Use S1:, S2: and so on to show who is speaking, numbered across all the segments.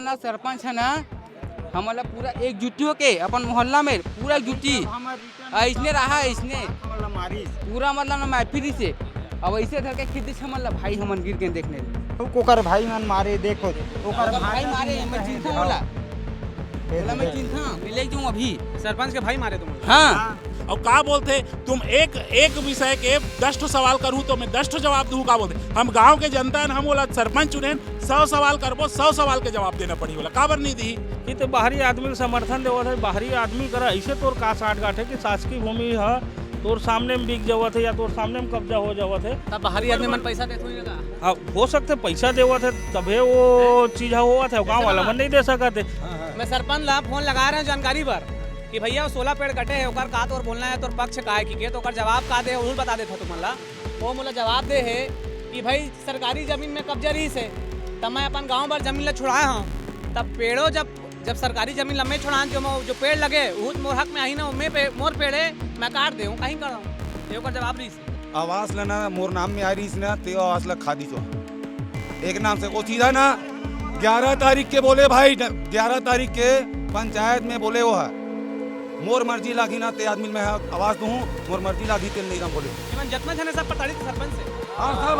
S1: ना सरपंच है ना हमारा पूरा एकजुटी होके अपन मोहल्ला में पूरा एकजुटी इसने रहा इसने पूरा मतलब ना महफिली से अब ऐसे धर के खिद्दी से मतलब भाई हमन गिर के देखने
S2: ओकर भाई मन मारे देखो ओकर
S1: भाई मारे मैं चिंता होला मैं चिंता मिले क्यों अभी
S3: सरपंच के भाई मारे तुम।
S1: हाँ
S4: और का बोलते तुम एक विषय के 10 सवाल करूँ तो मैं 10 जवाब दूँ। का बोलते हम गांव के जनता है हम बोला सरपंच चुने 100 सवाल करबो 100 सवाल के जवाब देना पड़ी बोला काबर नहीं दी।
S5: ये तो बाहरी आदमी के समर्थन देवत है। बाहरी आदमी करा ऐसे तोर का साठ गांठ है कि शासकीय भूमि है तोर सामने में बिक जावत है या तोर सामने में कब्जा हो जावत है।
S3: तब बाहरी आदमी मन पैसा देते होगा।
S5: अब हो सकते पैसा देवत है तभे वो चीज हुआ था गाँव वाला मन नहीं दे सकते।
S3: मैं सरपंच ला फोन लगा रहे हैं जानकारी पर कि भैया 16 पेड़ कटे है ओकर का तोर बोलना है तोर पक्ष का है कि तो ओकर जवाब का दे वो बता देता तुम ला वो मोला जवाब दे है कि भाई सरकारी जमीन में कब्जा रही से तब मैं अपन गांव भर जमीन ला छुड़ाया हूँ तब पेड़ों जब सरकारी जमीन लम्बे छुड़ा जो पेड़ लगे वो मोर हक में आई ना मोर पेड़े मैं काट दे कहीं कर रहा हूँ ओकर जवाब रही से
S6: आवास लेना मोर नाम में आ रही ना ते आवास ला खा दी तो एक नाम से वो सीधा ना 11 तारीख के बोले भाई 11 तारीख के पंचायत में बोले वो है मोर मर्जी लागी ना ते आदमी में आवाज दूं मोर मर्जी लागी तेल नहीं राम बोले
S3: इवन जतमन छने सब पताड़ी सरपंच से
S6: हां सब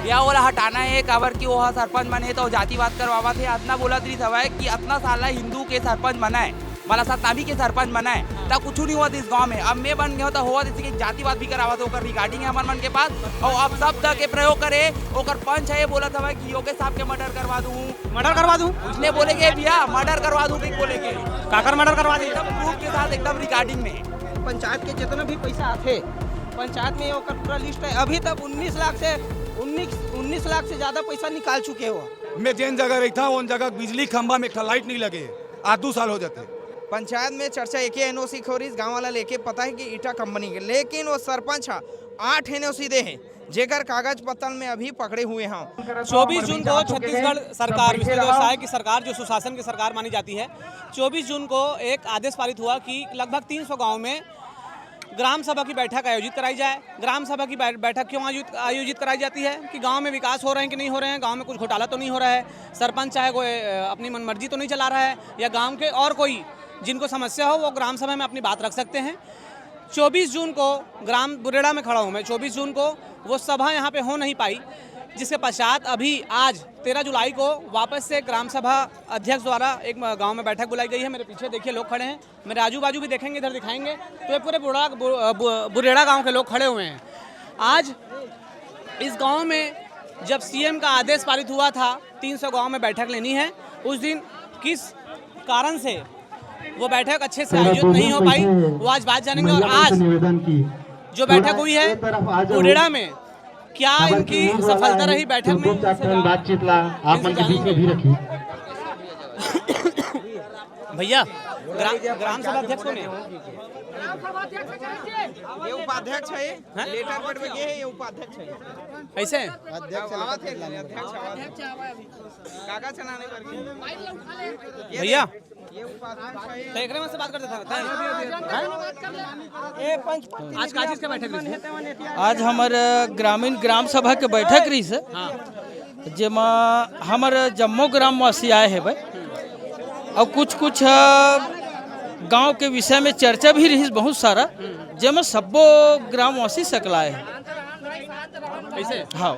S1: या वाला हटाना है काबर की वो सरपंच बने तो जातिवाद करवावा थे इतना बोला दी था कि इतना साला हिंदू के सरपंच बनाए वाला सतनामी के सरपंच बनाए तब कुछ नहीं हुआ इस गांव में। अब मैं बन गया तो हुआ जैसे जातिवाद भी करावा था ओकर रिगार्डिंग है मन के पास और अब शब्द के प्रयोग करे ओकर पंच है बोला था कि योगेश साहब के मर्डर करवा दूं उसने बोले के भैया मर्डर करवा दूं नहीं बोले के
S3: काकर मर्डर करवा दी
S1: एकदम प्रूफ के साथ एकदम रिगार्डिंग में
S2: पंचायत के जितना भी पैसा आते पंचायत में ओकर पूरा लिस्ट है। अभी तक 19 लाख से ज्यादा पैसा निकाल चुके हो।
S6: मैं जिन जगह रही था उन जगह बिजली खंभा में लाइट नहीं लगे आज 2 साल हो जाते।
S2: पंचायत में चर्चा एक ही एनओसी खोरीज गांव वाला लेके पता है कि ईटा कंपनी के लेकिन वो सरपंच 8 एनओसी दे हैं जेकर कागज पत्तर में अभी पकड़े हुए हैं।
S3: 24 जून को छत्तीसगढ़ सरकार विश्व व्यवसाय की सरकार जो सुशासन की सरकार मानी जाती है 24 जून को एक आदेश पारित हुआ कि लगभग 300 गाँव में ग्राम सभा की बैठक आयोजित कराई जाए। ग्राम सभा की बैठक क्यों आयोजित कराई जाती है कि गांव में विकास हो रहे हैं कि नहीं हो रहे हैं, गांव में कुछ घोटाला तो नहीं हो रहा है, सरपंच चाहे कोई अपनी मनमर्जी तो नहीं चला रहा है या गांव के और कोई जिनको समस्या हो वो ग्राम सभा में अपनी बात रख सकते हैं। 24 जून को ग्राम बुरेड़ा में खड़ा हूँ मैं। 24 जून को वो सभा यहाँ पे हो नहीं पाई जिसके पश्चात अभी आज 13 जुलाई को वापस से ग्राम सभा अध्यक्ष द्वारा एक गांव में बैठक बुलाई गई है। मेरे पीछे देखिए लोग खड़े हैं, मेरे आजू बाजू भी देखेंगे इधर दिखाएंगे तो ये पूरे बुरेड़ा गांव के लोग खड़े हुए हैं। आज इस गांव में जब सीएम का आदेश पारित हुआ था 300 गांव में बैठक लेनी है उस दिन किस कारण से वो बैठक अच्छे से आयोजित नहीं हो पाई वो आज बात जानेंगे। और आज जो बैठक हुई है बुरेड़ा में क्या इनकी सफलता रही बैठक में
S7: बातचीत ला आप मन के बीच में भी रखी
S3: भैया ग्राम सभा अध्यक्ष को
S2: ये उपाध्यक्ष है लेटर पेड में ये है ये उपाध्यक्ष है
S3: ऐसे
S2: अध्यक्ष कागज चलाने पर
S3: भैया
S2: ये उपाध्यक्ष है
S3: देख रहे हैं से बात करते थे आज का चीज का बैठक रही
S8: आज हमार ग्रामीण ग्राम सभा के बैठक रही से जेमा हमार जम्मो ग्रामवासी आए हैं भाई और कुछ गांव के विषय में चर्चा भी रही बहुत सारा जेमा सबो ग्रामवासी सकलाए हैं
S3: ऐसे
S8: हाँ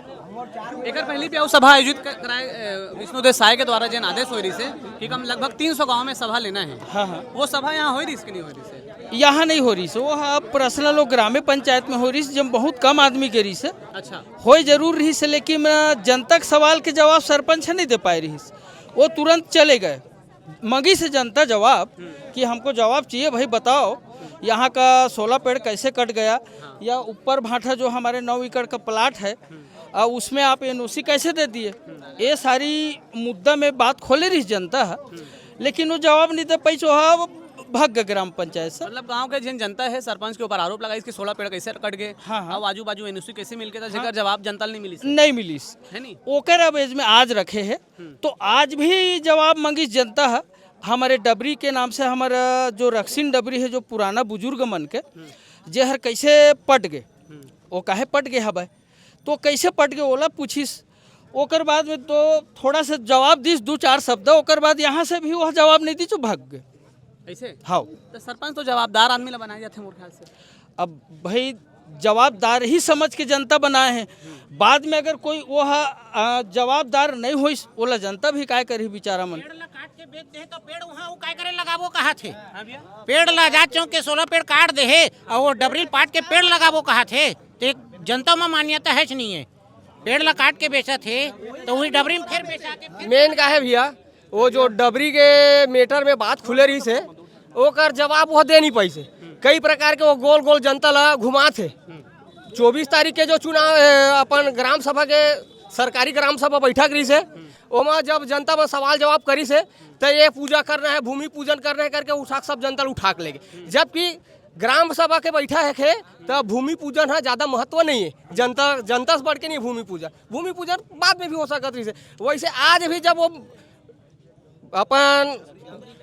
S3: एक पहली भी सभा आयोजित कराए विष्णुदेव साय के द्वारा जन आदेश हो रही से कि कम लगभग 300 गांव में सभा लेना है।
S8: हाँ
S3: वो सभा यहाँ हो रही कि नहीं हो रही से
S8: यहाँ नहीं हो रही से वो हाँ पर्सनल वो ग्राम्य पंचायत में हो रही से जब बहुत कम आदमी के रही से
S3: अच्छा
S8: हो जरूर रही से लेकिन जनता के सवाल के जवाब सरपंच नहीं दे पाए रही वो तुरंत चले गए मंगी से जनता जवाब कि हमको जवाब चाहिए भाई बताओ यहाँ का 16 पेड़ कैसे कट गया या ऊपर भाटा जो हमारे 9 एकड़ का प्लाट है उसमें आप एनओसी कैसे दे दिए। ये सारी मुद्दा में बात खोले रही जनता है लेकिन वो जवाब नहीं दे पाई भाग गए ग्राम पंचायत से।
S3: मतलब गांव के जिन जनता है सरपंच के ऊपर आरोप लगा इसके 16 पेड़ कैसे कट गए
S8: हाँ
S3: अब आजू बाजू एनओसी कैसे मिल गया था जवाब जनता
S8: नहीं मिली
S3: है नहीं
S8: ओकर अवेज में आज रखे है तो आज भी जवाब मंगी जनता है। हमारे डबरी के नाम से हमारा जो रक्सिन डबरी है जो पुराना बुजुर्ग मन के जेहर कैसे पट गए वो काहे पट गए हवा तो कैसे पट गए ओला पूछिस ओकर बाद में तो थोड़ा सा जवाब दिस 2-4 शब्द, ओकर बाद यहाँ से भी वह जवाब नहीं दी जो भाग गए।
S3: ऐसे
S8: हाँ,
S3: तो सरपंच तो जवाबदार आदमी ला बनाए जाते हैं मोर ख्याल से।
S8: अब भाई जवाबदार ही समझ के जनता बनाए हैं, बाद में अगर कोई वह जवाबदार नहीं हो बोला जनता भी काय करी बेचारा मन।
S9: पेड़ ला काट के बेच दे तो पेड़ वहाँ वो काय करे लगाबो कहा थे? पेड़ ला जा चौक के 16 पेड़ काट दे है और वो डबरी पाट के पेड़ लगाबो कहा थे? तो एक जनता में मान्यता है नहीं है, पेड़ ला काट के बेचा थे तो वही डबरी में फिर बेचा के
S10: मेन का है भैया, वो जो डबरी के मेटर में बात खुले रही से ओकर जवाब वो दे नहीं पाई से। कई प्रकार के वो गोल गोल जनता ला घुमा थे। 24 तारीख के जो चुनाव अपन ग्राम सभा के सरकारी ग्राम सभा बैठक रही से, ओमा जब जनता में सवाल जवाब करी से तो ये पूजा करना है, भूमि पूजन करना है करके उठा सब जनता उठा के लेगे। जबकि ग्राम सभा के बैठा है तो भूमि पूजन है ज़्यादा महत्व नहीं है, जनता से बढ़ के नहीं भूमि पूजन बाद में भी हो सकत रही से। वैसे आज भी जब वो अपन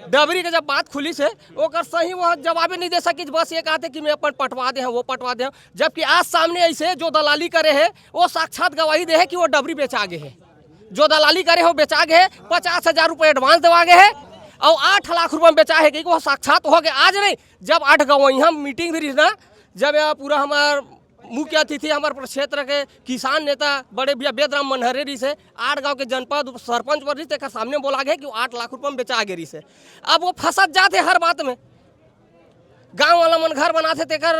S10: डबरी के जब बात खुली से ओकर सही वो जवाब नहीं दे सकी, बस ये कहते कि मैं अपन पटवा दे वो पटवा दे। जबकि आज सामने ऐसे जो दलाली करे है वो साक्षात गवाही दे है कि वो डबरी बेचा गए है, जो दलाली करे हो बेचा गए है। 50,000 रुपये एडवांस देवा गए है और 8 लाख रुपये में बेचा है कि वो साक्षात हो गए। आज नहीं, जब 8 गवाही हम मीटिंग भी रही ना, जब यहाँ पूरा हमार मुख्य अतिथि हमारे क्षेत्र के किसान नेता बड़े भैया बेदराम मनहरेरी से 8 गांव के जनपद सरपंच पर रिश्ते का सामने बोला गया कि 8 लाख रुपये में बेचा गए से। अब वो फंसत जाते हर बात में, गांव वाला मन घर बनाते तेकर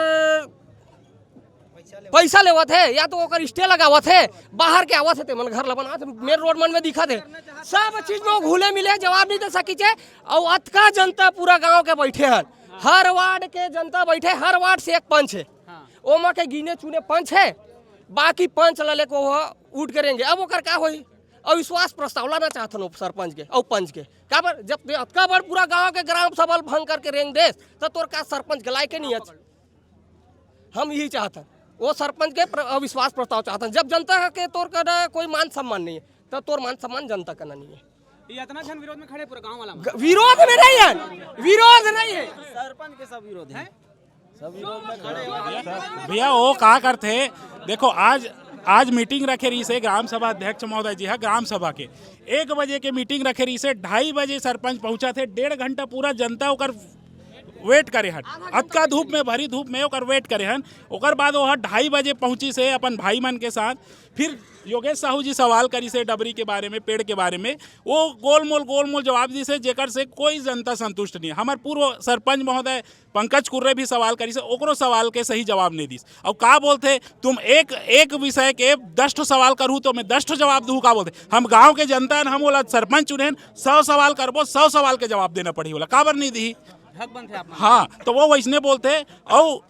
S10: पैसा लेवत है या तो ओकर स्टे लगावत है, बाहर के आवत है मन घर ला बनाते मेन रोड मन में दिखत है। सब चीज में घुले मिले जवाब नहीं दे सकी चे। और अतका जनता पूरा गाँव के बैठे हैं, हर वार्ड के जनता बैठे, हर वार्ड से एक पंच है, ओमा के गिने चुने पंच है, बाकी पंच लले को उठ करेंगे। अब ओकर का होई? अविश्वास प्रस्ताव लाना चाहते सरपंच के और पंच के का बर? जब अतका बार पूरा गांव के ग्राम सभा भंग करके रेंग दे तो तोर का सरपंच के लायक नहीं है। हम यही चाहते वो सरपंच के अविश्वास प्रस्ताव चाहते हैं। जब जनता के तोर का कोई मान सम्मान नहीं है तो तोर मान सम्मान जनता का नहीं है।
S3: ये इतना जन विरोध में खड़े पूरा गांव वाला
S10: विरोध में नहीं है, विरोध नहीं है,
S3: सरपंच के सब विरोध है।
S4: भैया वो का करते देखो, आज मीटिंग रखे रही से ग्राम सभा अध्यक्ष महोदय जी है ग्राम सभा के 1 बजे के मीटिंग रखे रही से 2:30 बजे सरपंच पहुंचा थे। 1.5 घंटा पूरा जनता ओकर वेट करे हन, अतका धूप में भरी धूप में ओकर वेट करे हन। ओकर बाद वो 2:30 बजे पहुंची से अपन भाई मन के साथ। फिर योगेश साहू जी सवाल करी से डबरी के बारे में, पेड़ के बारे में, वो गोलमोल जवाब दी से जेकर से कोई जनता संतुष्ट नहीं है। हमार पूर्व सरपंच महोदय पंकज कुर्रे भी सवाल करी से, ओकरो सवाल के सही जवाब नहीं दी। और का बोलते तुम एक विषय के 10 सवाल करूँ तो मैं 10 जवाब दूँ, का बोलते हम गाँव के जनता हम बोला सरपंच चुने 100 सवाल करबो 100 सवाल के जवाब देना पड़ी बोला, काबर नहीं दी? हाँ, तो वो वैसने बोलते और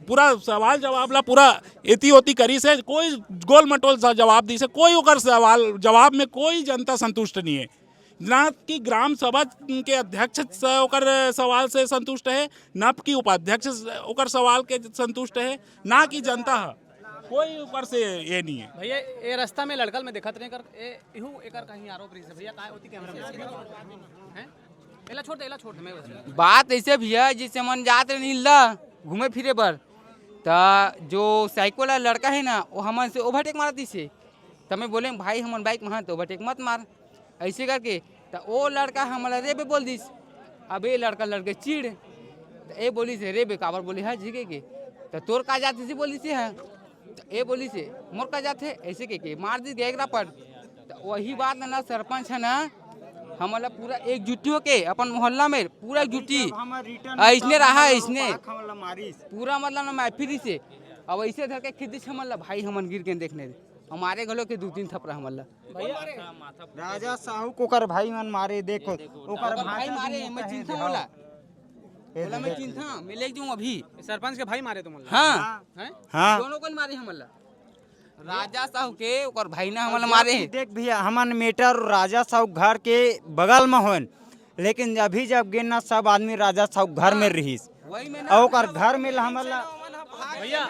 S4: पूरा सवाल जवाब ला पूरा एती ओती करी से, कोई गोल मटोल सा जवाब दी से, कोई ओकर सवाल जवाब में कोई जनता संतुष्ट नहीं है। ना कि ग्राम सभा के अध्यक्ष ओकर सवाल से संतुष्ट है, ना कि उपाध्यक्ष ओकर सवाल के संतुष्ट है, ना कि जनता है, कोई ऊपर से ये नहीं है।
S3: भैया ये रास्ता में लड़कल में देखत नहीं कर इहू एकर कहीं आरोप रही से। भैया का होती कैमरा में हैं? एला छोड़ मैं
S1: बात ऐसे भैया जिससे मन जात नहीं ला घूमे फिरे बर, तो जो साइकिल वाला लड़का है ना वो हमन से ओवरटेक मारती से, तो मैं बोले भाई हमन बाइक में तो ओवरटेक मत मार ऐसे करके। तो वो लड़का हमारा रे बे बोल दिस। अब ये लड़के चिड़ तो ये बोली से रे बे काबर बोली है झिके के, तो तोर का जाती से बोली से है, तो ये बोली से मोर का जाते ऐसे के मार दी गएगा पर। तो वही बात ना सरपंच है ना हमारा पूरा एकजुटी होके अपन मोहल्ला में पूरा एकजुटी ऐसने रहा, ऐसने पूरा मतलब ना महफिली से। अब ऐसे धर के खिदी हमारा भाई हमन गिर के देखने हमारे घलों के 2-3 थपड़ा हमारा
S11: राजा साहू को कर भाई मन मारे, देखो ओकर
S1: भाई मारे, मैं चिंता होला मैं चिंता मैं ले दूं अभी।
S3: सरपंच के भाई मारे तुम?
S1: हाँ, दोनों को मारे हमारा, राजा साहू के और भाई ना हमारा मारे।
S11: देख भैया हमन मेटर राजा साहू घर के बगल में होन, लेकिन अभी जब गे ना सब आदमी राजा साहू घर में रहीस और घर में हमारा
S3: भैया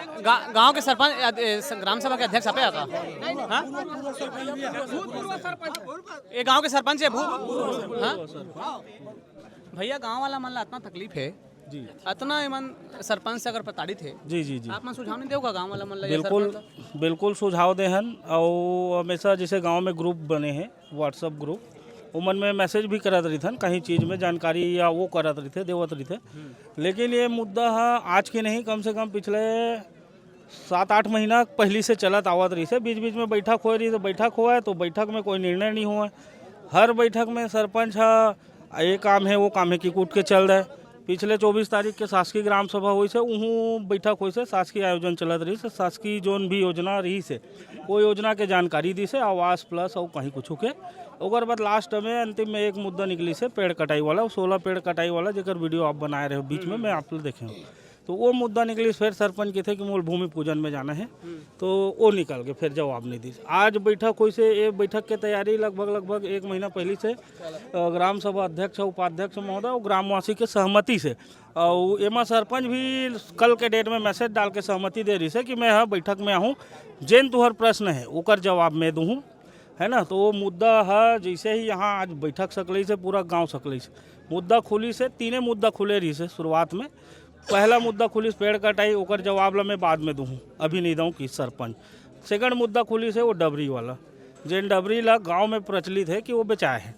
S3: गांव के सरपंच ग्राम सभा के अध्यक्ष आपे आता ये गांव के सरपंच है भैया गांव वाला मन ला इतना तकलीफ है
S5: जी
S3: इतना ईमान सरपंच से अगर प्रताड़ित है
S5: जी जी जी
S3: आप मन सुझाव नहीं देगा गांव वाला मन लगे
S5: बिल्कुल बिल्कुल सुझाव दे हन और हमेशा जैसे गांव में ग्रुप बने हैं व्हाट्सअप ग्रुप उमन में मैसेज भी करत रही थन कहीं चीज़ में जानकारी या वो करत रही थे देवत रही थे लेकिन ये मुद्दा है आज के नहीं कम से कम पिछले 7-8 महीना पहले से चलत आवत रही से बीच बीच में बैठक हो रही तो बैठक हुआ है तो बैठक में कोई निर्णय नहीं हुआ हर बैठक में सरपंच है ये काम है वो काम है कि कूट के चल रहे पिछले 24 तारीख के शासकीय ग्राम सभा हुई से उहूँ बैठक हुई से शासकीय आयोजन चलत रही से शासकीय जोन भी योजना रही से वो योजना के जानकारी दी से आवास प्लस और कहीं कुछ के ओकर बाद लास्ट में अंतिम में एक मुद्दा निकली से पेड़ कटाई वाला 16 पेड़ कटाई वाला जेकर वीडियो आप बनाए रहे हो बीच में मैं आप लोग देखे तो वो मुद्दा निकली फिर सरपंच के थे कि मूल भूमि पूजन में जाना है तो वो निकल के फिर जवाब नहीं दी आज बैठक हुई से ये बैठक की तैयारी लगभग 1 महीना पहले से ग्राम सभा अध्यक्ष और उपाध्यक्ष महोदय और ग्रामवासी के सहमति से और एमा सरपंच भी कल के डेट में मैसेज डाल के सहमति दे रही है कि मैं हाँ बैठक में आहूँ जेन तुहर प्रश्न है ओकर जवाब मैं दूँ है ना तो वो मुद्दा है जैसे ही यहाँ आज बैठक सकली से पूरा गांव सकली से मुद्दा खुली से 3 मुद्दा खुले रही से शुरुआत में पहला मुद्दा खुली पेड़ कटाई ओकर जवाब ला मैं बाद में दूँ अभी नहीं दूँ कि सरपंच सेकंड मुद्दा खुली से वो डबरी वाला जिन डबरी ला गांव में प्रचलित है कि वो बेचाए है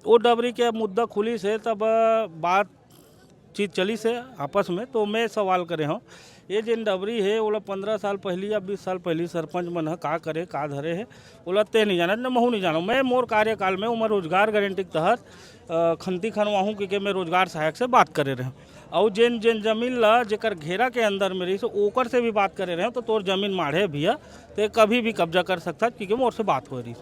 S5: वो डबरी के मुद्दा खुली से तब बात चीज़ चली से आपस में तो मैं सवाल करे हूँ ये जिन डबरी है वो 15 साल पहले या 20 साल पहले सरपंच मन है का करे का धरे है वो ते नहीं जाना न महू नहीं जाना मैं मोर कार्यकाल में उमर रोजगार गारंटी के तहत खंती खनवाहूँ कि मैं रोजगार सहायक से बात करे रहे और जिन जमीन ला जेकर घेरा के अंदर में रही सो ओकर से भी बात करे रहे तो तोर जमीन माढ़े भैया तो कभी भी कब्जा कर सकता क्योंकि मोर से बात हो रही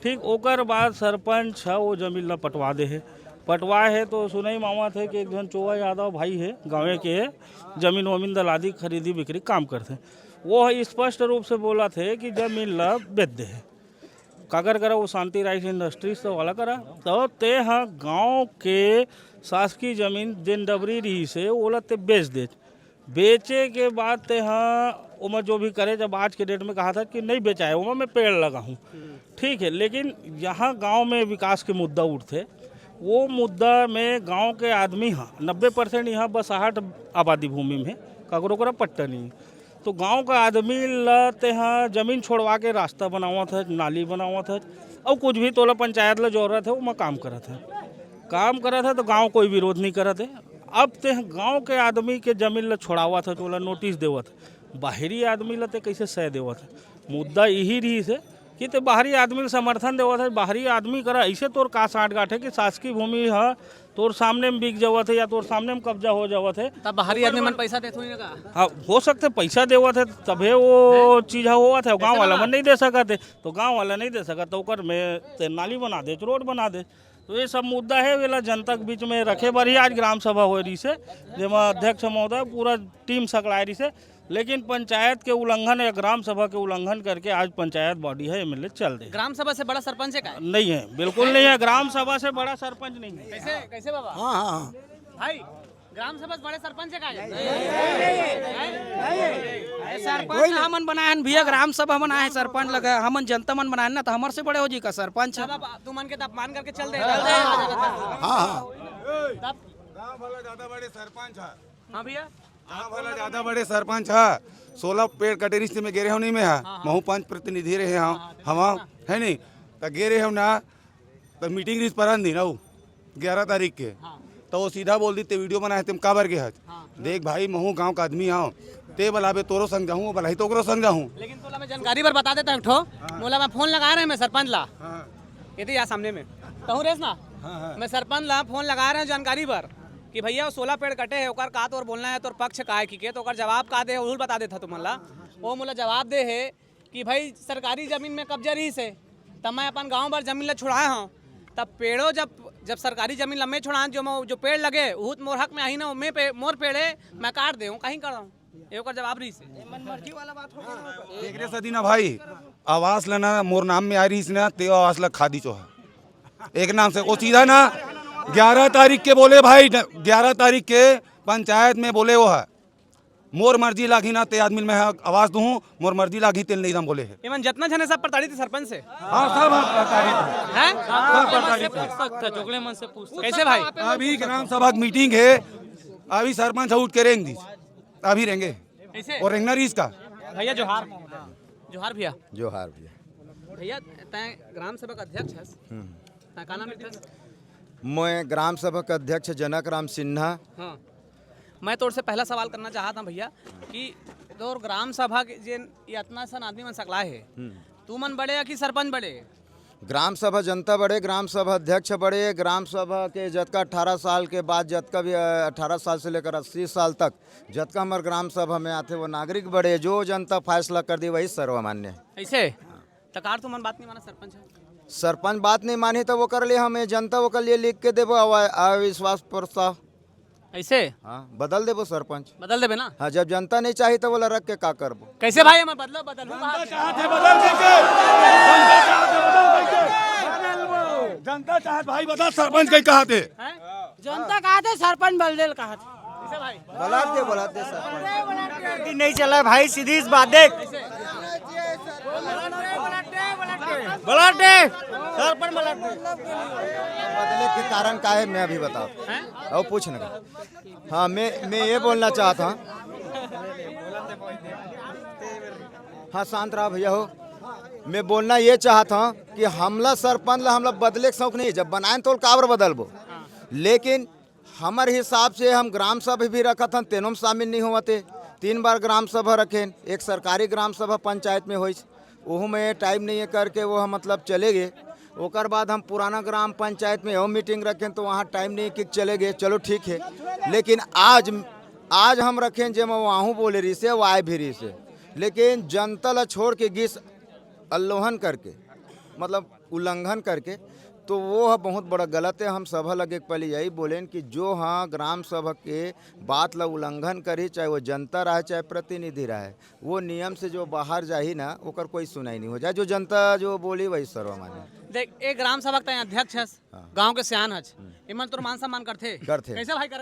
S5: ठीक ओकर बाद सरपंच है वो जमीन ला पटवा दे है पटवाए है तो सुनई मामा थे कि एक जन चोवा यादव भाई है गाँव के है जमीन वमीन दलादी खरीदी बिक्री काम करते वो स्पष्ट रूप से बोला थे कि जमीन ला बेच दे है कागर करा वो शांति राइस इंडस्ट्रीज तो वाला करा तो ते हाँ गांव के शासकीय जमीन जिन डबरी रही से वो ते बेच दे बेचे के बाद ते हाँ उमर जो भी करे जब आज के डेट में कहा था कि नहीं बेचा है उमर मैं पेड़ लगा हूँ ठीक है लेकिन यहाँ गांव में विकास के मुद्दा उठते वो मुद्दा में गांव के आदमी हाँ 90% यहाँ बसाहट आबादी भूमि में ककरो करा पट्टा नहीं तो गांव का आदमी लाते हाँ जमीन छोड़वा के रास्ता बनावा था नाली बनावा था और कुछ भी तोला पंचायत ला जरूरत है वो मैं काम करा था तो गांव कोई विरोध नहीं करा थे अब ते गांव के आदमी के जमीन ला छोड़ावा था तोला नोटिस देवा था बाहरी आदमी ला ते कैसे सह देवा था मुद्दा यही रही से कि ते बाहरी आदमी समर्थन देवा था बाहरी आदमी करा ऐसे तोर का साठ गांठ है कि शासकीय भूमि है तोर सामने में बिक जावा थे या तोर सामने में कब्जा हो जावा थे
S3: तब बाहरी आदमी मन पैसा देते हुए
S5: हाँ हो सकते पैसा देवा थे तभी वो चीज़ हुआ था गांव वाला मन नहीं दे सका थे तो गांव वाला नहीं दे सका तो ओकर में नाली बना दे रोड बना दे तो ये सब मुद्दा है वेला जनता के बीच में रखे बार ही आज ग्राम सभा हो रही से जेमा अध्यक्ष महोदय पूरा टीम सकलाए रही से लेकिन पंचायत के उल्लंघन या ग्राम सभा के उल्लंघन करके आज पंचायत बॉडी है एमएलए चल रही
S3: ग्राम सभा से बड़ा सरपंच है क्या
S5: नहीं है बिल्कुल नहीं है ग्राम सभा से बड़ा सरपंच नहीं है
S3: कैसे कैसे बाबा
S11: हाँ हाँ
S3: भाई ग्राम सभा से बड़े सरपंच है क्या
S8: सरपंच हमन बनाए भैया ग्राम सभा बनाए सरपंच लगा हमन जनता मन बनाए ना तो हमारे से बड़े हो जी का सरपंच
S3: तू मन के अपमान करके चल दे
S6: ज्यादा बड़े सरपंच है
S3: हाँ भैया
S6: ज्यादा बड़े सरपंच है 16 पेड़ कटे रिश्ते में गेरे हो नहीं में है महू 5 प्रतिनिधि रहे हम है नहीं तो गेरे हम ना तो मीटिंग रिस पर दी ना 11 तारीख के तो वो सीधा बोल दी ते वीडियो बनाए तुम काबर के हज देख भाई महू गांव का आदमी आओ ते बलाबे तोरो संग जाऊँ बलाई तो ओकरो संग जाऊँ
S3: लेकिन तोला मैं जानकारी पर बता देता हूँ मोला मैं फोन लगा रहे हैं मैं सरपंच ला ये थी यहाँ सामने में कहूँ रेस ना मैं सरपंच ला फोन लगा रहे हैं जानकारी पर कि भैया 16 पेड़ कटे है ओकर का तोर बोलना है तोर पक्ष का है कि तो ओकर जवाब का दे उल बता देता तुम ला वो मोला जवाब दे है कि भाई सरकारी जमीन में कब्जा रही से तब मैं अपन गांव भर जमीन ला छुड़ाए हूँ तब पेड़ों जब सरकारी जमीन लम्बे छुड़ाए जो पेड़ लगे वो मोर हक में आई ना मोर पेड़ है मैं काट दे कहीं कर रहा हूँ ये ओकर जवाब रही से
S8: मर्जी वाला बात हो
S6: एक रे सदीना भाई आवास लेना मोर नाम में आ रही ना ते आवास ला खादी चोहा एक नाम से वो सीधा ना 11 तारीख के बोले भाई 11 तारीख के पंचायत में बोले वो है मोर मर्जी लागी ना ते आदमी में आवाज दूँ मोर मर्जी लागी तेल नहीं दम बोले है
S3: एमन जितना जने सब प्रताड़ित सरपंच से
S6: हाँ सब प्रताड़ित
S3: हैं
S6: सब प्रताड़ित
S3: कैसे भाई
S6: अभी ग्राम सभा की मीटिंग है अभी सरपंच उठ के रेंग दी अभी रेंगे
S3: ऐसे
S6: और रेंगना रीस का
S3: भैया जोहार जोहार भैया
S6: जोहार भैया
S3: भैया तय ग्राम सभा का अध्यक्ष है तय का नाम लिखा
S6: मैं ग्राम सभा का अध्यक्ष जनक राम सिन्हा।
S3: हाँ मैं तो से पहला सवाल करना चाहता भैया कि तो ग्राम सभा के जे इतना सन आदमी मन सकला है तू मन बड़े या कि सरपंच बड़े
S6: ग्राम सभा जनता बड़े, ग्राम सभा अध्यक्ष बड़े, ग्राम सभा के जतका 18 साल के बाद जतका भी 18 साल से लेकर 80 साल तक जतका हमारे ग्राम सभा में आते वो नागरिक बड़े, जो जनता फैसला कर दी वही सर्वमान्य है।
S3: ऐसे तकार तो मन बात नहीं माना सरपंच है
S6: सरपंच बात नहीं मानी तो वो कर लिए हमें जनता वो कर लिए लिख के देवो अविश्वास प्रस्ताव
S3: ऐसे
S6: हाँ बदल देवो सरपंच
S3: बदल देबे ना
S6: हाँ जब जनता नहीं चाहिए तो बोला रख के का करबो
S3: कैसे भाई मैं बदलो बदलूं
S6: जनता चाहत भाई बता सरपंच कहीं कहा थे
S10: जनता कहा थे सरपंच बलदेल कहा थे
S3: कैसे भाई
S6: बोला दे सरपंच
S11: नहीं चला है भाई, सीधी इस बात देख
S6: बदले के कारण का है मैं अभी बताओ और पूछने का। हाँ मैं ये बोलना चाहता हूँ। हाँ शांत रहा भैया हो। मैं बोलना ये चाहता हूँ कि हमला सरपंच ला हमला बदले के शौक नहीं, जब बनाए तो काबर बदलबो, लेकिन हमारे हिसाब से हम ग्राम सभा भी रखा था तेनों में शामिल नहीं हुआ थे। 3 बार ग्राम सभा रखे, एक सरकारी ग्राम सभा पंचायत में हुई, वह में टाइम नहीं है करके वो हम मतलब चले गए। ओकर बाद हम पुराना ग्राम पंचायत में मीटिंग रखें तो वहाँ टाइम नहीं कि चले गए, चलो ठीक है। लेकिन आज हम रखें जब वहाँ बोले रही से वो आए भी रही से, लेकिन जनता ला छोड़ के गिस अल्लोहन करके मतलब उल्लंघन करके तो वो बहुत बड़ा गलत है। हम सभा लगे पहले यही बोलें कि जो हाँ ग्राम सभा के बात ला उल्लंघन करी, चाहे वो जनता रहे चाहे प्रतिनिधि रहे, वो नियम से जो बाहर जाही ना ओकर कोई सुनाई नहीं हो जाए, जो जनता जो बोली वही सर्वमान्य।
S3: देख एक ग्राम सभा का अध्यक्ष है गांव के सियान है इमन तो मान सम्मान करते कैसे भाई कर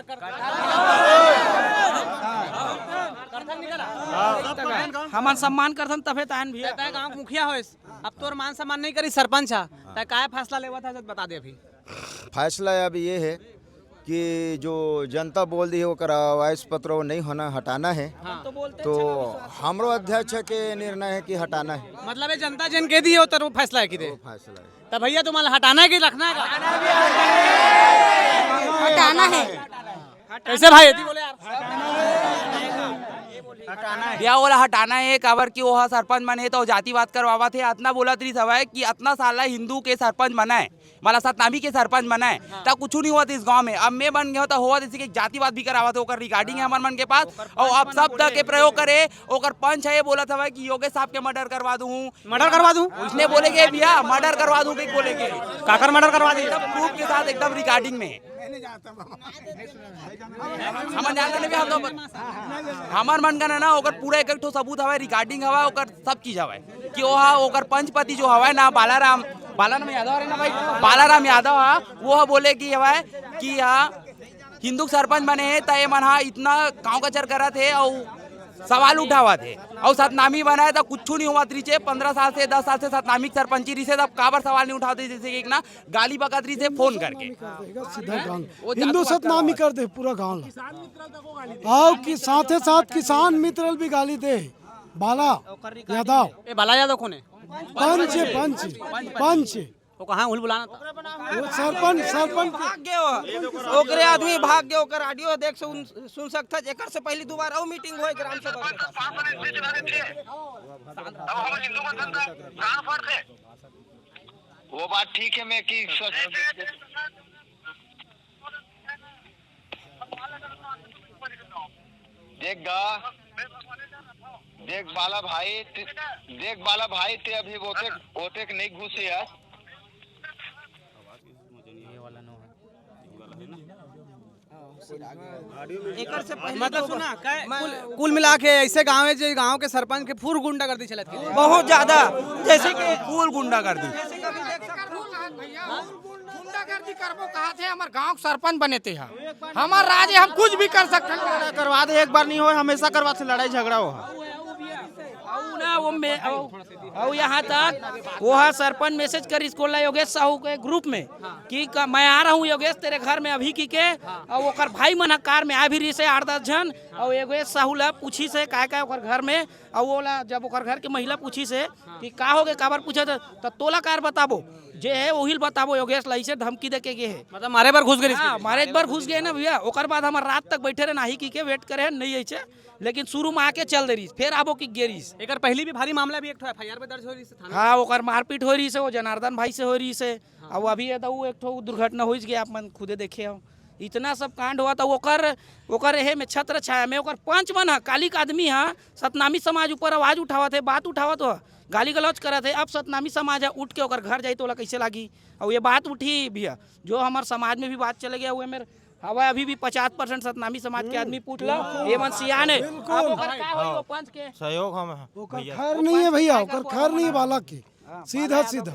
S8: हमार सम्मान करथन तबे तान भी
S3: तय गांव मुखिया होइस, अब तोर मान सम्मान नहीं करी सरपंच है तय काय फैसला लेवा था बता दे अभी।
S6: फैसला अब ये है कि जो जनता बोल दी है वो अवैध पत्र वो नहीं होना, हटाना है। तो हमरो अध्यक्ष के निर्णय है कि हटाना है।
S3: मतलब जनता जन के दी हो तो वो फैसला है कि दे
S6: फैसला है
S3: तब भैया तुम्हारा हटाना है कि रखना है?
S10: हटाना है।
S3: कैसे भाई यदि बोले यार
S1: या बोला हटाना है काबर की वो सरपंच बने तो जातिवाद करवावा थे। अतना बोला तरी सवाए कि अतना साला हिंदू के सरपंच बनाए, मला सतनामी के सरपंच बनाए तब कुछ नहीं हुआ था इस गांव में। अब मैं बन गया था हुआ इसी के जातिवाद भी करावा था, रिगार्डिंग है हमारे मन के पास। और अब शब्द के प्रयोग करे ओकर पंच है, बोला था कि योगेश साहब के मर्डर करवा दूं,
S3: मर्डर करवा दूं,
S1: उसने बोलेगे भैया मर्डर करवा दूं, बोलेगे
S3: काकर मर्डर करवा दी
S1: प्रूफ के साथ एकदम रिगार्डिंग में। हमारे जानने भी हमार मन का ना ओकर पूरा एक ठो सबूत हवा, रिगार्डिंग हवा, ओकर सब चीज हवा कि ओकर पंचपति जो हवा ना बालाराम यादव है ना भाई, बालाराम यादव हा वो बोले कि हवा कि हिंदू सरपंच बने है तय मन हा इतना गाँव कचर करा थे और सवाल उठावा थे और सतनामी बनाए तो कुछ नहीं हुआ त्रिचे 15 साल से 10 साल से सतनामी सरपंची रही से तब काबर सवाल नहीं उठाते, जैसे कि ना गाली बकतरी से फोन करके
S12: हिंदू सतनामी कर दे पूरा गांव आओ कि साथे साथ किसान मित्र भी गाली दे। बाला यादव,
S3: ए बाला यादव कौन है?
S12: पंच पंच पंच
S3: वो कहाँ हुल बुलाना था?
S12: वो सरपंच
S8: भाग गयो ओकरे आदमी भाग गयो, ओकर ऑडियो देख सुन सकता एकर से पहले दोबारा और मीटिंग होए ग्राम सभा के।
S13: वो बात ठीक है मैं कि देख बाला भाई ते अभी ओते नहीं घुसे है।
S3: मतलब सुना कुल मिला के ऐसे गाँव है जो गाँव के सरपंच के फूल गुंडागर्दी चलत है
S8: बहुत ज्यादा, जैसे कि
S1: फूल गुंडागर्दी
S10: गुंडागर्दी करबो कहा थे हमार गांव के सरपंच बने थे हमार राज्य हम कुछ भी कर सकते हैं।
S8: करवा दे, एक बार नहीं हो हमेशा करवा से लड़ाई झगड़ा हो। ना वो यहाँ तक वो है सरपंच मैसेज कर इसको ला योगेश साहू के ग्रुप में कि मैं आ रहा हूँ योगेश तेरे घर में अभी की के और ओकर भाई मन कार में आ भी रही से 8-10 जन और योगेश साहू ला पूछी से का ओकर घर में और वो ला जब ओकर घर के महिला पूछी से कि का हो गए काबर पूछे तो तोला कार बताबो जे है वही बताबो योगेश लाई से धमकी दे के है
S3: मतलब मारे बार घुस गए
S8: मारे एक बार घुस गए ना भैया ओकर बाद हमार रात तक बैठे रहे नाही की के वेट करे नहीं ऐसे लेकिन शुरू में आके चल दे रही फिर आबो की गेरीस
S3: एक पहली भी भारी मामला भी एक एफआईआर पे दर्ज हो रही है
S8: हाँ ओकर मारपीट हो रही से वो जनार्दन भाई से हो रही से अब अभी एक ठो दुर्घटना हो गया आप मन खुदे देखे हो इतना सब कांड हुआ था ओकर एहे में छत्र छाया में ओकर पंच मन है कालिक आदमी है सतनामी समाज ऊपर आवाज उठावत है बात उठावत हो गाली गलौज करत है अब सतनामी समाज है उठ के ओकर घर जाई तो कैसे लागी और ये बात उठी भैया जो हमारे समाज में भी बात चले गया हुए मेरे हवा अभी भी 50% सतनामी समाज के आदमी पूछ लो ये मन सियान है
S12: सहयोग हम खैर नहीं है भैया ओकर खैर नहीं है बालक की सीधा सीधा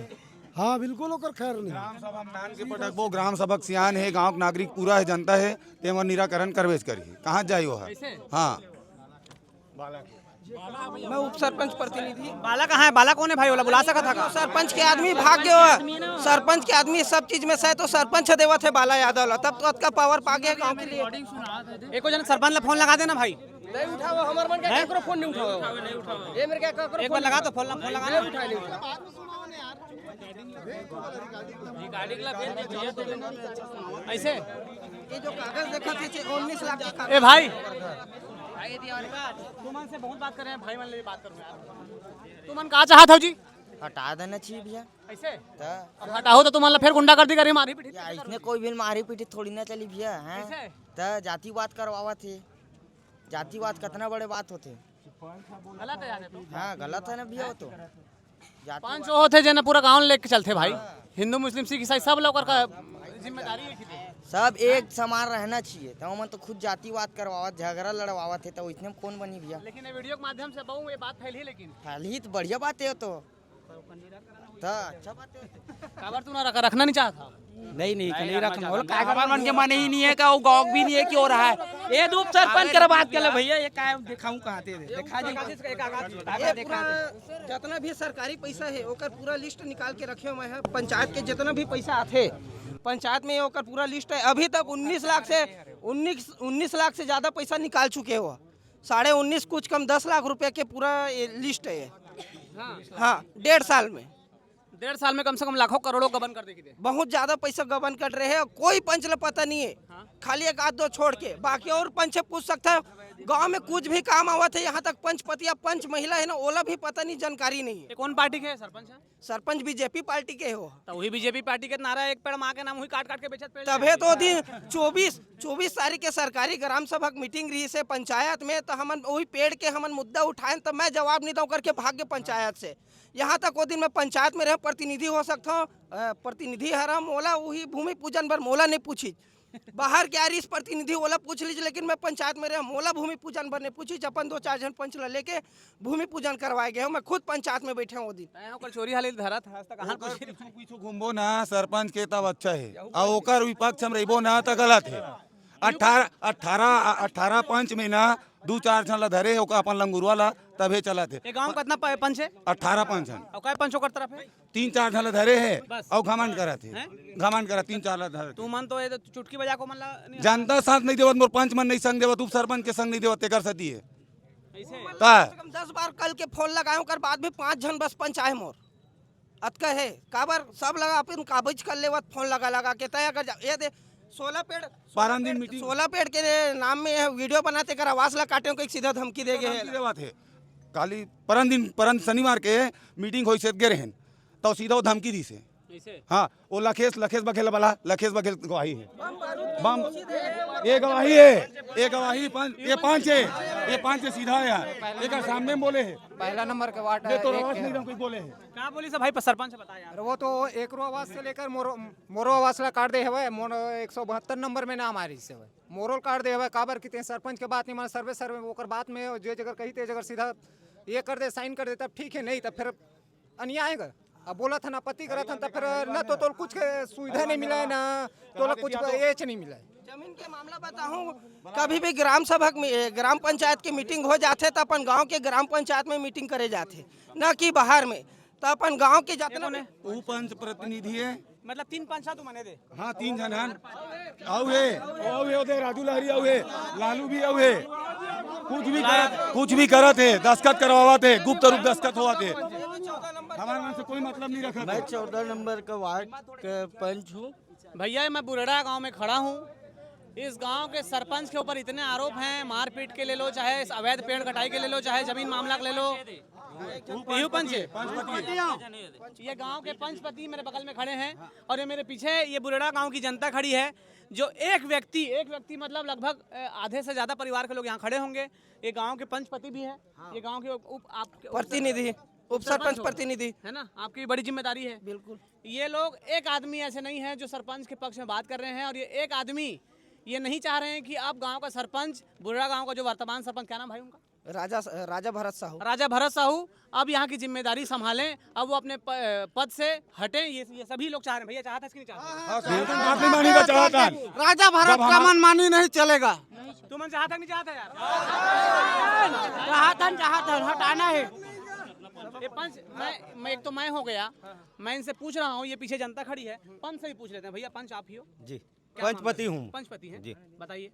S12: हाँ बिल्कुल ओकर खैर नहीं
S6: ग्राम सभा में नान के पटक वो ग्राम सभा सियान है गांव के नागरिक पूरा है जनता है ते निराकरण करवेज करी कहाँ जाई वो है हाँ
S2: मैं उप सरपंच प्रतिनिधि
S3: बाला कहाँ है बाला कौन है भाई वाला बुला सका था
S2: सरपंच के आदमी भाग गया सरपंच के आदमी सब चीज में से तो सरपंच देवत है बाला यादव ला तब तो का पावर पा गया गांव के लिए
S3: एको जन सरपंच ला फोन लगा देना भाई
S10: नहीं उठाओ हमार मन के केकरो फोन नहीं उठाओ ये मेरे के केकरो
S3: एक बार लगा तो फोन लगा
S10: नहीं उठा नहीं
S3: ऐसे
S2: ये जो कागज देखा थे 19 लाख के कागज
S3: ए भाई तुमन से बहुत बात कर रहे हैं भाई मन ले बात करूं यार तुमन का चाहत हो जी
S11: हटा देना चाहिए भैया
S3: ऐसे अब हटाओ तो तुम्हारा फिर गुंडा कर दी करी मारी पीटी
S11: इसने कोई भी मारी पीटी थोड़ी ना चली भैया हैं तो जातिवाद करवावा थे जातिवाद कितना बड़े बात होते
S3: गलत है यार
S11: हाँ गलत है ना भैया वो तो
S3: 500 होते जे ना पूरा गांव लेके चलते भाई हिंदू मुस्लिम सिख ईसाई सब लोग का जिम्मेदारी है
S11: सब एक समान रहना चाहिए तो मन तो खुद जातिवाद करवावा झगड़ा लड़वावा थे तो इसने कौन बनी भैया
S3: लेकिन ये वीडियो के माध्यम से बहु ये बात फैली लेकिन
S11: फैली तो बढ़िया बात है तो अच्छा बात है
S3: काबर तू ना रखना नहीं चाहता
S8: नहीं रखना हमारे मन के मन ही नहीं है का वो गाँव भी नहीं है कि हो रहा है ये दूप सरपंच कर बात कर ले भैया ये काय दिखाऊं कहाँ थे दिखा
S2: ये पूरा जितना भी सरकारी पैसा है ओकर पूरा लिस्ट निकाल के रखे हुए हैं पंचायत के जितना भी पैसा आते पंचायत में ओकर पूरा लिस्ट है अभी तक 19 लाख से ज्यादा पैसा निकाल चुके हो 19.5 कुछ कम 10 लाख रुपए के पूरा लिस्ट है हाँ 1.5 साल में
S3: 1.5 साल में कम से कम लाखों करोड़ों गबन कर देगी
S2: बहुत ज्यादा पैसा गबन कर रहे हैं कोई पंच ला पता नहीं है खाली एक आध दो छोड़ के बाकी और पंच से पूछ सकता है गांव में कुछ भी काम आवा थे यहाँ तक पंच पतिया पंच महिला है ना ओला भी पता नहीं जानकारी नहीं है
S3: कौन पार्टी के है सरपंच है
S2: सरपंच बीजेपी पार्टी के हो
S3: तो वही बीजेपी पार्टी के नारा एक पेड़ माँ के नाम हुई काट के बेचत पेड़
S2: तबे तो दिन 24 तारीख के सरकारी ग्राम सभा मीटिंग रही से पंचायत में तो हमन वही पेड़ के हमन मुद्दा उठाए तो मैं जवाब नहीं दूं करके भाग्य पंचायत से यहाँ तक वो दिन मैं पंचायत में रह प्रतिनिधि हो सकता हूँ प्रतिनिधि हरा मोला वही भूमि पूजन पर मोला नहीं पूछी बाहर के आरिस प्रतिनिधि ओला पूछ लीजिए लेकिन मैं पंचायत में रह मोला भूमि पूजन पर नहीं पूछी अपन 2-4 जन पंच ला लेके भूमि पूजन करवाए गए मैं खुद पंचायत में बैठे हूँ वो दिन
S3: चोरी हाल धरा था
S6: पीछू घूमबो ना सरपंच के तब अच्छा है और ओकर विपक्ष हम रहबो ना तो गलत है 18 पंच में ना 2-4 जन ला धरे ओका अपन लंगुरवा ला तबे चला थे
S3: गांव कितना पंच है
S6: 18 पंच है
S3: और काय पंचों कर तरफ है
S6: 3-4 जन ला धरे है और घमंड करा थे घमंड करा 3-4 ला धरे
S3: तू मन तो ये चुटकी बजा को मन ला
S6: जनता साथ नहीं देवत मोर पंच मन नहीं संग देवत उप सरपंच के संग नहीं देवत तेकर सती है
S2: 10 बार कल के फोन लगाए कर बाद भी 5 जन बस पंच आए मोर अतका है काबर सब लगा अपन कागज कर लेवत फोन लगा के तय अगर ये दे 16 पेड़ के नाम में वीडियो बनाते कर आवाज ला काटे को सीधा धमकी दे गए
S6: काली परन शनिवार के मीटिंग होई से गे रहन तो सीधा वो धमकी दी से हाँ वो लखेश बघेल वाला लखेश बघेल गवाही है बम ये गवाही है ये गवाही ये पांच है सीधा है यार एक सामने बोले है
S10: पहला नंबर के वार्ड
S6: ये तो आवाज नहीं कोई बोले है
S3: क्या बोली सब भाई सरपंच से बताया यार
S10: वो तो एकरो आवास से लेकर मोरो आवास ला काट दे हवे 172 नंबर में नाम आ रही से मोरल काट दे हवे काबर कितने सरपंच के बात नहीं मान सर्वे ओकर बात में जो जगह कही ते जगह सीधा ये कर दे साइन कर दे तब ठीक है नहीं तब फिर अन्याय है अब बोला था ना आपत्ति करा था फिर ना तो कुछ सुविधा नहीं मिला है ना तो कुछ एच नहीं मिला है
S2: जमीन के मामला बताऊं, कभी भी ग्राम पंचायत की मीटिंग हो जाते तो अपन गांव के ग्राम पंचायत में मीटिंग करे जाते, न कि बाहर में। तो अपन गांव के जितने
S6: वो पंच प्रतिनिधि है,
S3: मतलब 3 पंचायत मने दे।
S6: हाँ 3 जन हैं, राजू लहरी आवे, लालू भी आवे, कुछ भी करत है, दस्खत करवावा थे, गुप्त रूप दस्खत हुआ थे, हमारे मन से कोई मतलब नहीं रखा।
S14: मैं 14 नंबर का वार्ड का पंच हूँ।
S3: भैया मैं बुरेड़ा गांव में खड़ा हूँ। इस गांव के सरपंच के ऊपर इतने आरोप हैं, मारपीट के ले लो, चाहे अवैध पेड़ कटाई के ले लो, चाहे जमीन मामला ले लो। यू पंच ये गांव के पंचपति मेरे बगल में खड़े हैं और ये मेरे पीछे ये बुरेड़ा गांव की जनता खड़ी है, जो एक व्यक्ति मतलब लगभग आधे से ज्यादा परिवार के लोग यहाँ खड़े होंगे। ये गांव के पंचपति भी है, ये गांव के
S2: प्रतिनिधि, उप सरपंच प्रतिनिधि
S3: है ना, आपकी बड़ी जिम्मेदारी है। बिल्कुल। ये लोग एक आदमी ऐसे नहीं है जो सरपंच के पक्ष में बात कर रहे हैं, और ये एक आदमी ये नहीं चाह रहे हैं कि आप गांव का सरपंच, बुरेड़ा गांव का जो वर्तमान सरपंच, क्या नाम भाई उनका?
S2: राजा भरत साहू।
S3: राजा भरत साहू अब यहाँ की जिम्मेदारी संभालें, अब वो अपने पद से हटें, ये सभी लोग चाह रहे हैं। भैया चाहता है कि नहीं चाहता?
S14: राजा भरत का मनमानी नहीं चलेगा।
S3: तू मन चाहता नहीं चाहता यार?
S14: चाहता हटाना है।
S3: ये पंच मैं एक तो मैं हो गया, मैं इनसे पूछ रहा हूँ, ये पीछे जनता खड़ी है, पंच से भी पूछ लेते हैं। भैया पंच आप ही हो?
S14: जी पंचपति हूँ।
S3: पंचपति हैं जी, बताइए।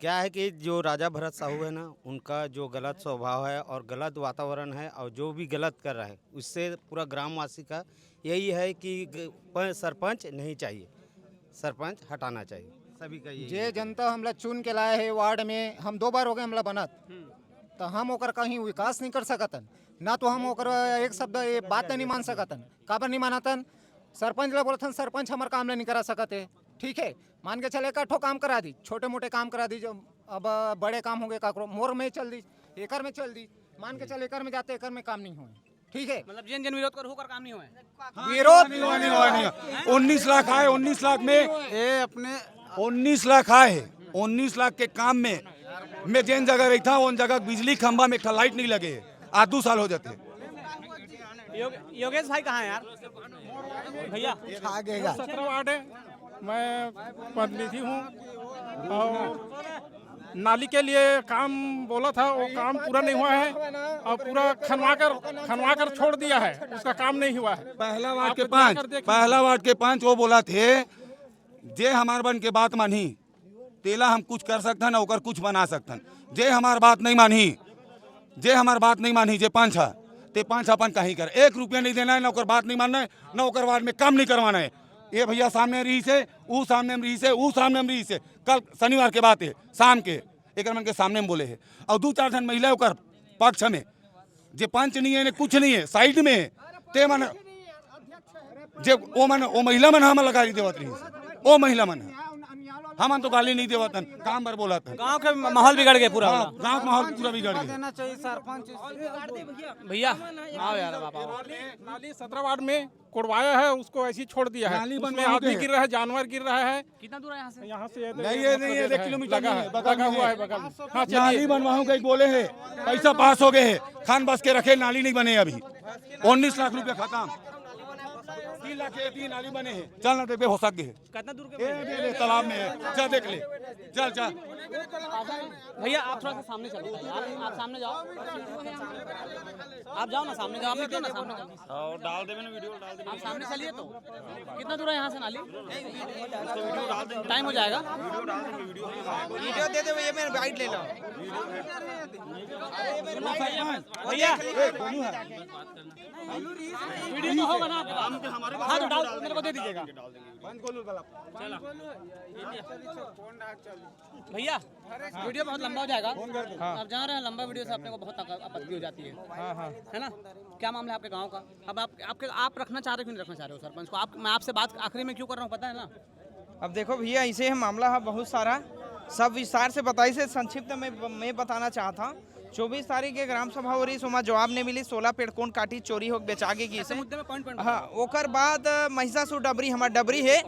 S14: क्या है कि जो राजा भरत साहू है ना, उनका जो गलत स्वभाव है और गलत वातावरण है, और जो भी गलत कर रहा है उससे पूरा ग्रामवासी का यही है कि सरपंच नहीं चाहिए, सरपंच हटाना चाहिए, सभी का यही।
S15: जे जनता हमला चुन के लाए है वार्ड में, हम 2 बार हो गए हमला बनत, तो हम ओकर कहीं विकास नहीं कर सकतन ना, तो हम ओकर एक शब्द ये बात नहीं मान सकतन। काबर नहीं मानतन? सरपंच ला बोलतन सरपंच हमार काम नहीं करा सकते, ठीक है, मान के चले का ठो काम करा दी, छोटे मोटे काम करा दी, जो अब बड़े काम होंगे काकरो मोर में चल दी, एकर में चल दी, मान के चले एकर में जाते, एकर में काम नहीं हुए, ठीक है।
S3: मतलब जन विरोध कर होकर काम नहीं हुआ है।
S15: विरोध
S6: नहीं। 19 लाख आए, 19 लाख में
S14: ये अपने
S6: 19 लाख आए, 19 लाख के काम में मैं जिन जगह रही था उन जगह बिजली खंभा में लाइट नहीं लगे, आज 2 साल हो जाते।
S3: योगेश भाई कहाँ है यार? भैया
S14: आगेगा
S4: 17 वार्ड है, मैं प्रतिनिधि हूँ, और नाली के लिए काम बोला था, वो काम पूरा नहीं हुआ है, और पूरा खनवा कर छोड़ दिया है, उसका काम नहीं हुआ है।
S6: पहला वार्ड के 5 वो बोला थे, जे हमार बन के बात मानी तेला हम कुछ कर सकते ना, ओकर कुछ बना सकते, जे हमार बात नहीं मानी, जे 5 है ते 5 अपन कहीं कर, 1 रुपया नहीं देना है, ना ओकर बात नहीं मानना है, ना ओकर वार्ड में काम नहीं करवाना है। ये भैया सामने रही से, वो सामने में रही से, वो सामने में रही से, कल शनिवार के बात है शाम के एक मन के सामने में बोले है, और 2-4 जन महिला ओकर पक्ष में, जे पंच नहीं है, कुछ नहीं है, साइड में है, ते मन जे वो महिला मन हम लगा देवत रही, वो महिला मन हम तो गाली नहीं देवतन, काम पर बोला था।
S3: गांव का माहौल बिगड़ गया पूरा।
S6: गांव का माहौल पूरा बिगड़ गया।
S14: देना चाहिए सरपंच।
S3: भैया आओ यार,
S4: नाली 17 वार्ड में कोड़वाया है, उसको ऐसे ही छोड़ दिया है, उसमें आदमी गिर रहा है, जानवर गिर रहा है।
S3: कितना दूर है यहाँ से?
S4: यहाँ से
S6: नहीं है 1 किलोमीटर
S4: लगा हुआ है बगल में। हाँ
S6: नाली बनवाऊं कहीं बोले है, पैसा पास हो गए है, खान बस के रखे, नाली नहीं बने अभी, 19 लाख रुपया खत्म, 3 लाख के 3 नाली बने हैं, चल ना देखे हो सके है।
S3: कितना दूर के?
S6: तालाब में है, चल देख ले, चल
S3: भैया आप थोड़ा सा सामने चलो यार, आप सामने जाओ, आप जाओ ना सामने जाओ, आप निकलो ना सामने जाओ,
S5: डाल देवे ना वीडियो, डाल देवे।
S3: आप सामने चलिए। तो कितना दूर है यहाँ से नाली? टाइम हो जाएगा।
S2: वीडियो दे दे भैया, मेरा गाइड ले लो
S3: भैया, वीडियो तो होगा ना आपके पास? हाँ तो डाल, मेरे को दे दीजिएगा। भैया वीडियो बहुत लंबा हो जाएगा, आप जान रहे हैं, लंबा वीडियो से अपने को बहुत आपत्ति हो जाती है, है ना? क्या मामला है आपके गांव का? अब आप रखना चाह रहे हो क्यों नहीं रखना चाह रहे हो सरपंच को? मैं आपसे बात आखिरी में क्यों कर रहा हूँ पता है ना?
S2: अब देखो भैया, ऐसे है मामला है बहुत सारा, सब विस्तार से बताई से संक्षिप्त मैं बताना चाहता। 24 तारीख के ग्राम सभा हो रही, सोमा जवाब नहीं मिली, 16 पेड़ कौन काटी, चोरी हो बेचा गई से। हाँ, ओकर बाद महिषासुर डबरी, हमार डबरी है,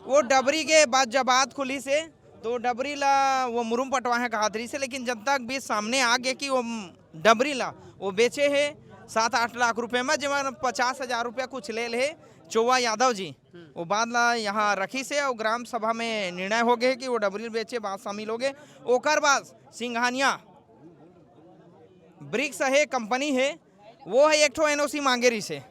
S2: वो डबरी के बाद जब बात खुली से तो डबरी ला वो मुरुम पटवा है कहादरी से, लेकिन जनता के बीच सामने आ गया कि वो डबरी ला वो बेचे है 7-8 लाख रुपए में, जब 50,000 रुपया कुछ ले है चौवा यादव जी, वो बात ला यहाँ रखी से और ग्राम सभा में निर्णय हो गए कि वो डबरील बेचे बात शामिल हो गए। ओकर बाद सिंघानिया ब्रिक्स है कंपनी है, वो है एक ठो एनओसी मांगे रही से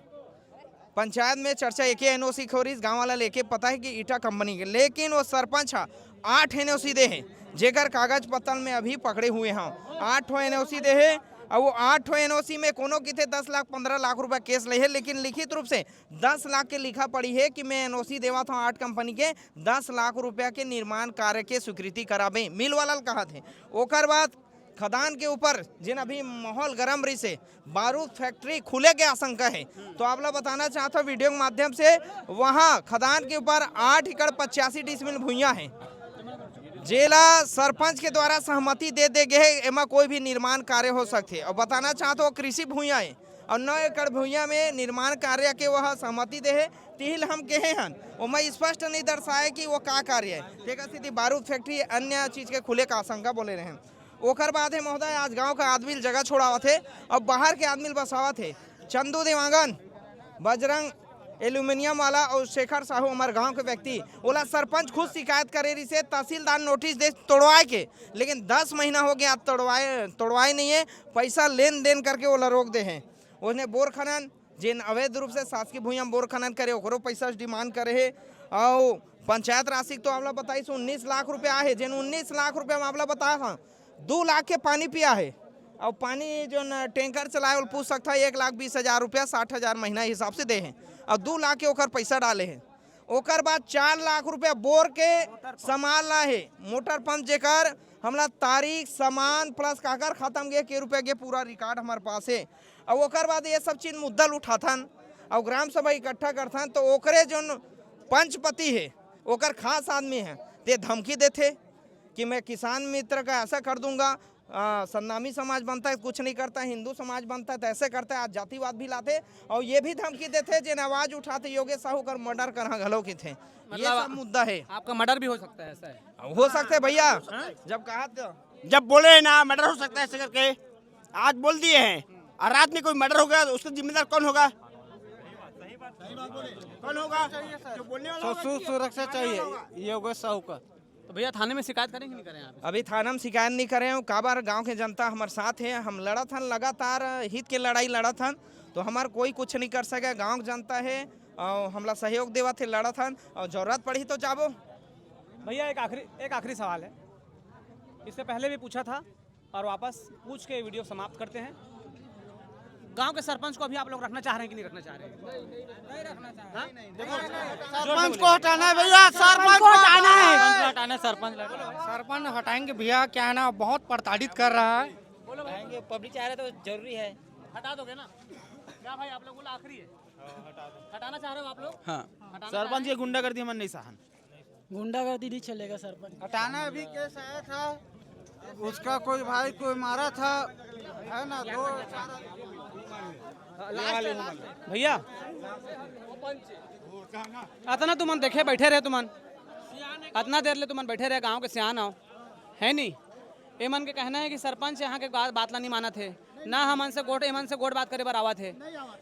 S2: पंचायत में चर्चा एक ही एनओसी खोरीस गांव वाला लेके पता है कि ईटा कंपनी के, लेकिन वो सरपंच 8 एनओसी दे है जेकर कागज पत्तर में अभी पकड़े हुए हैं। 8 एनओसी दे है और वो 8 एनओसी में कोनो की थे 10 लाख 15 लाख रुपए केस ले है, लेकिन लिखित रूप से 10 लाख के लिखा पड़ी है कि मैं एनओसी देवा था 8 कंपनी के 10 लाख रुपया के निर्माण कार्य के स्वीकृति कराबे मिल वाला कहा थे। ओकर बाद खदान के ऊपर जिन अभी माहौल गर्म रही से बारूद फैक्ट्री खुले के आशंका है, तो आप लोग बताना चाहता हूँ वीडियो के माध्यम से, वहाँ खदान के ऊपर 8 एकड़ 85 डिसमिल भूइयाँ है, जेला सरपंच के द्वारा सहमति दे गए एमा कोई भी निर्माण कार्य हो सकते। और बताना चाहता हूँ कृषि भूइयाँ है और 9 एकड़ भूइयाँ में निर्माण कार्य के वह सहमति दे है। तिल हम कहे हन वो स्पष्ट नहीं दर्शाए कि वो का कार्य है, ठीक है। सीधी बारूद फैक्ट्री अन्य चीज के खुले का आशंका बोले रहे हैं। ओकर बाद है महोदय, आज गांव का आदमी जगह छोड़ावा थे और बाहर के आदमी बसावा थे। चंदू देवांगन, बजरंग एल्यूमिनियम वाला और शेखर साहू हमारे गांव के व्यक्ति बोला सरपंच खुद शिकायत करे रही से तहसीलदार नोटिस दे तोड़वाए के, लेकिन 10 महीना हो गया तोड़वाए नहीं है, पैसा लेन देन करके वो रोक दे हैं। उसने बोर खनन जिन अवैध रूप से शासकीय भूमि में बोर खनन करे ओकरो पैसा डिमांड करे है। और पंचायत राशि तो आपला बताई 19 लाख रुपया है, जिन 19 लाख रुपया में आपला बताया था 2 लाख के पानी पिया है। और पानी जो टैंकर चलाए वो पूछ सकता है 1,20,000 रुपया 60,000 महीना हिसाब से दे हैं और 2 लाख के ओकर पैसा डाले हैं। ओकर बाद 4 लाख रुपया बोर के सामान ला है, मोटर पंप जेकर हमला तारीख सामान प्लस काकर खत्म गए के रुपया के पूरा रिकॉर्ड हमारे पास है। और ओकर बाद ये सब चीज मुद्दल उठाथन और ग्राम सभा इकट्ठा करथन, तो ओकरे जो पंचपति है ओकर खास आदमी है ते धमकी देते कि मैं किसान मित्र का ऐसा कर दूंगा, सन्नामी समाज बनता है कुछ नहीं करता, हिंदू समाज बनता है तो ऐसे करता है। आज जातिवाद भी लाते और ये भी धमकी देते जिन आवाज उठाते योगेश साहू कर मर्डर कर घलो की थे। ये सब मुद्दा है।
S3: आपका मर्डर भी हो सकता है, ऐसा है?
S2: हो सकता है भैया, जब कहा
S16: जब बोले है ना मर्डर हो सकता है ऐसे करके, आज बोल दिए हैं और रात में कोई मर्डर होगा तो उसका जिम्मेदार कौन होगा? कौन होगा? जो बोलने वाला
S2: सुरक्षा चाहिए योगेश साहू का।
S3: तो भैया थाने में शिकायत करें कि नहीं करें?
S2: अभी थाना में शिकायत नहीं करे हैं। काबार गांव के जनता हमारे साथ है, हम लड़ा था लगातार हित के लड़ाई लड़ा था, तो हमार कोई कुछ नहीं कर सके। गांव की जनता है और हमला सहयोग देवा थे, लड़ा था और जरूरत पड़ी तो जाबो।
S3: भैया एक आखिरी सवाल है, इससे पहले भी पूछा था और वापस पूछ के वीडियो समाप्त करते हैं। गांव के सरपंच को अभी आप लोग रखना चाह रहे हैं कि नहीं रखना चाह रहे हैं? नहीं रखना चाह रहे हैं। देखो
S16: सरपंच को हटाना है भैया, सरपंच को हटाना है।
S10: सरपंच हटाएंगे भैया, क्या है ना बहुत प्रताड़ित कर रहा है।
S11: पब्लिक चाह रहे तो जरूरी है,
S3: हटा दोगे ना? क्या भाई आप लोग बोला आखिरी है, हटाना चाह रहे हो आप लोग?
S16: हाँ, सरपंच ये गुंडागर्दी मन नहीं सहन,
S10: गुंडागर्दी नहीं चलेगा सरपंच।
S15: हटाना अभी केस आया था, उसका कोई भाई कोई मारा था, है ना 2
S3: भैया अतना तुमन देखे बैठे रहे, तुमन अतना देर ले तुमन बैठे रहे, गांव के सियान आओ है नहीं। ए मन के कहना है कि सरपंच यहाँ के बात ला नहीं माना थे ना, हमन से गोट बात करे बर आवा थे।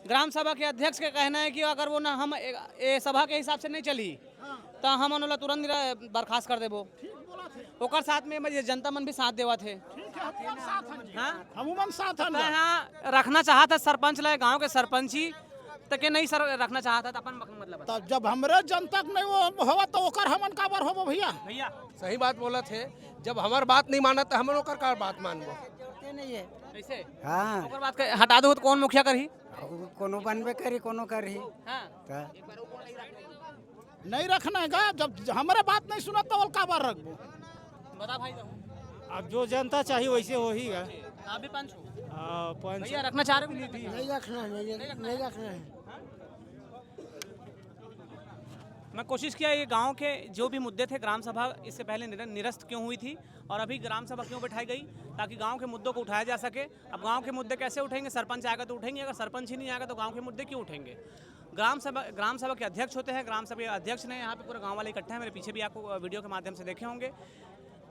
S3: ग्राम सभा के अध्यक्ष के कहना है कि अगर वो ना हम ए सभा के हिसाब से नहीं चली तो हम उन्होंने तुरंत बर्खास्त कर देबो। ओकर साथ में जनता मन भी साथ देवा थे,
S16: हम साथ
S3: यहाँ रखना चाहा था सरपंच लाए गांव के सरपंच ही तो के नहीं सर रखना चाहता था अपन मतलब
S16: तब जब हमरे जनता नहीं वो होगा तो ओकर हमन का बार होबो भैया।
S3: भैया
S10: सही बात बोला थे, जब हमार बात नहीं माना तो हम ओकर का बात मानबो नहीं है
S3: ऐसे।
S11: हाँ
S3: ओकर बात हटा दो तो कौन मुखिया करही?
S11: कोनो बनबे करी कोनो करही।
S3: हाँ
S16: नहीं रखना है, जब हमारे बात नहीं सुना तो का बार रखबो?
S3: बता भाई,
S16: अब जो जनता चाहिए वैसे हो ही है।
S3: आप भी पंच हो?
S16: पंच
S3: भैया रखना चाह रहे हो?
S10: नहीं रखना है।
S3: मैं कोशिश किया ये गांव के जो भी मुद्दे थे, ग्राम सभा इससे पहले निरस्त क्यों हुई थी और अभी ग्राम सभा क्यों बैठाई गई, ताकि गांव के मुद्दों को उठाया जा सके। अब गांव के मुद्दे कैसे उठेंगे? सरपंच आएगा तो उठेंगे, अगर सरपंच ही नहीं आएगा तो गांव के मुद्दे क्यों उठेंगे? ग्राम सभा के अध्यक्ष होते हैं, ग्राम सभा के अध्यक्ष ने यहाँ पे पूरे गाँव वाले इकट्ठा है, मेरे पीछे भी आपको वीडियो के माध्यम से देखे होंगे।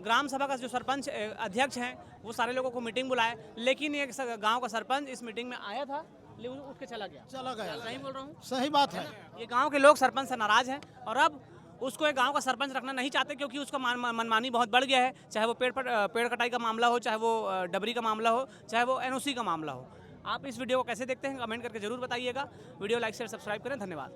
S3: ग्राम सभा का जो सरपंच अध्यक्ष हैं वो सारे लोगों को मीटिंग बुलाए, लेकिन एक गांव का सरपंच इस मीटिंग में आया था उठ के चला गया।
S12: सही
S3: बोल रहा हूँ?
S12: सही बात है।
S3: ये गांव के लोग सरपंच से नाराज हैं और अब उसको एक गांव का सरपंच रखना नहीं चाहते, क्योंकि उसका मनमानी बहुत बढ़ गया है। चाहे वो पेड़ कटाई का मामला हो, चाहे वो डबरी का मामला हो, चाहे वो एनओसी का मामला हो। आप इस वीडियो को कैसे देखते हैं कमेंट करके जरूर बताइएगा। वीडियो लाइक शेयर सब्सक्राइब करें। धन्यवाद।